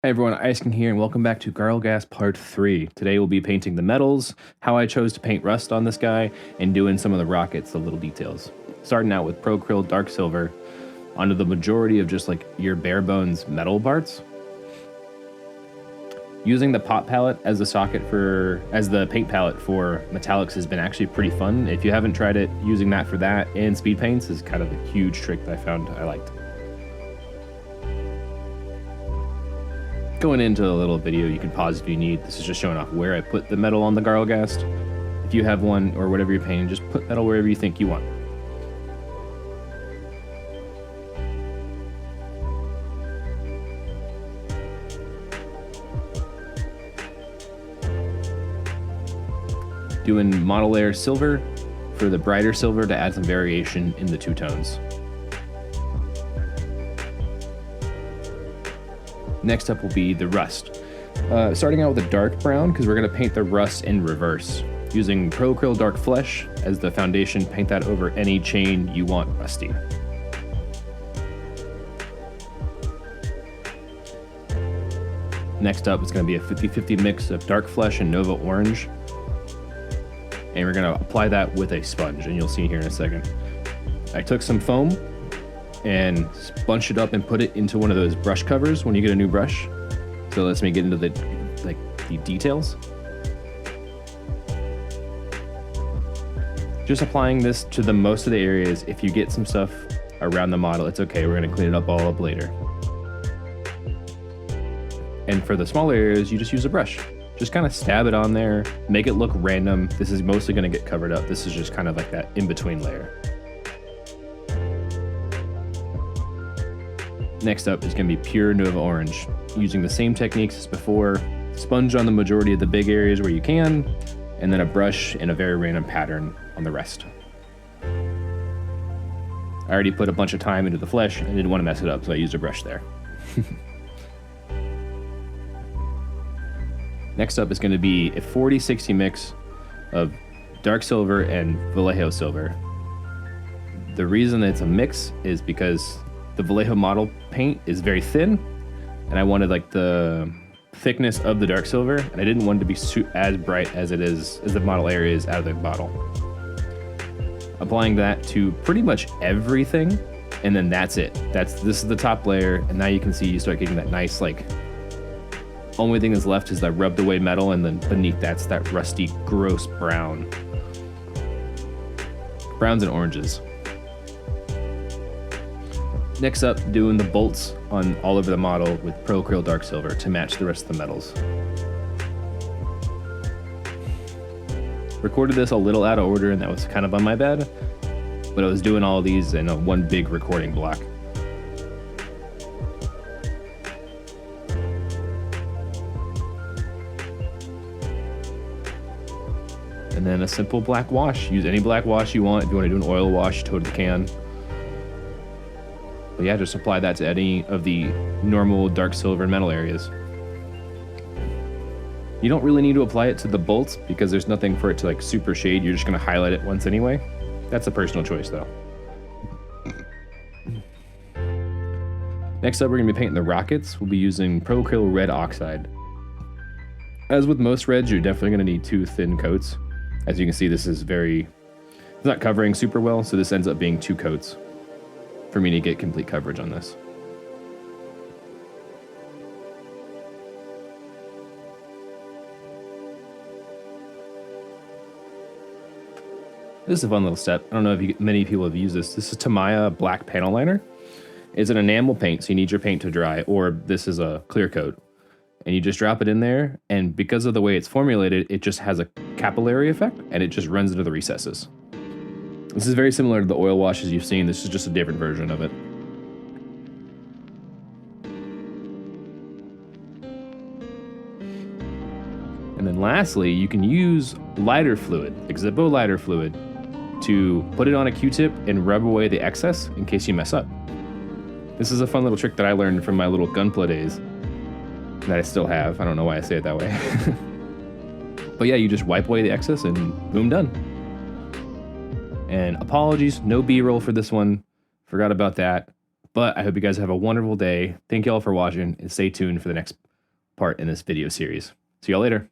Hey everyone, Ice King here, and welcome back to Gharlghast Part 3. Today we'll be painting the metals, how I chose to paint rust on this guy, and doing some of the rockets, the little details. Starting out with Procryl Dark Silver onto the majority of just like your bare bones metal parts. Using the pot palette as the paint palette for metallics has been actually pretty fun. If you haven't tried it, using that for that and speed paints is kind of a huge trick that I found I liked. Going into a little video, you can pause if you need. This is just showing off where I put the metal on the Gharlghast. If you have one or whatever you're painting, just put metal wherever you think you want. Doing model layer silver for the brighter silver to add some variation in the two tones. Next up will be the rust. Starting out with a dark brown, because we're going to paint the rust in reverse. Using Procryl Dark Flesh as the foundation, paint that over any chain you want rusty. Next up is going to be a 50-50 mix of Dark Flesh and Nova Orange. And we're going to apply that with a sponge, and you'll see here in a second. I took some foam and bunched it up and put it into one of those brush covers when you get a new brush. So let's me get into the details. Just applying this to the most of the areas. If you get some stuff around the model, it's okay. We're gonna clean it up all up later. And for the smaller areas, you just use a brush. Just kind of stab it on there, make it look random. This is mostly gonna get covered up. This is just kind of like that in-between layer. Next up is going to be pure Nova Orange. Using the same techniques as before, sponge on the majority of the big areas where you can, and then a brush in a very random pattern on the rest. I already put a bunch of time into the flesh and didn't want to mess it up, so I used a brush there. Next up is going to be a 40-60 mix of dark silver and Vallejo silver. The reason it's a mix is because the Vallejo model paint is very thin, and I wanted like the thickness of the dark silver, and I didn't want it to be as bright as it is as the model area is out of the bottle. Applying that to pretty much everything, and then that's it. This is the top layer, and now you can see you start getting that nice only thing that's left is that rubbed away metal, and then beneath that's that rusty, gross brown. Browns and oranges. Next up, doing the bolts on all over the model with Procryl Dark Silver to match the rest of the metals. Recorded this a little out of order, and that was kind of on my bad, but I was doing all of these in one big recording block. And then a simple black wash. Use any black wash you want. If you want to do an oil wash, you totally can. But yeah, just apply that to any of the normal dark silver and metal areas. You don't really need to apply it to the bolts because there's nothing for it to super shade. You're just going to highlight it once anyway. That's a personal choice though. Next up, we're going to be painting the rockets. We'll be using Procryl Red Oxide. As with most reds, you're definitely going to need 2 thin coats. As you can see, this is it's not covering super well, so this ends up being 2 coats for me to get complete coverage on this. This is a fun little step. I don't know if many people have used this. This is Tamiya black panel liner. It's an enamel paint, so you need your paint to dry, or this is a clear coat. And you just drop it in there, and because of the way it's formulated, it just has a capillary effect, and it just runs into the recesses. This is very similar to the oil washes you've seen. This is just a different version of it. And then lastly, you can use lighter fluid, like Zippo lighter fluid, to put it on a Q-tip and rub away the excess in case you mess up. This is a fun little trick that I learned from my little Gunpla days that I still have. I don't know why I say it that way. But yeah, you just wipe away the excess and boom, done. And apologies, no B-roll for this one. Forgot about that. But I hope you guys have a wonderful day. Thank you all for watching, and stay tuned for the next part in this video series. See y'all later.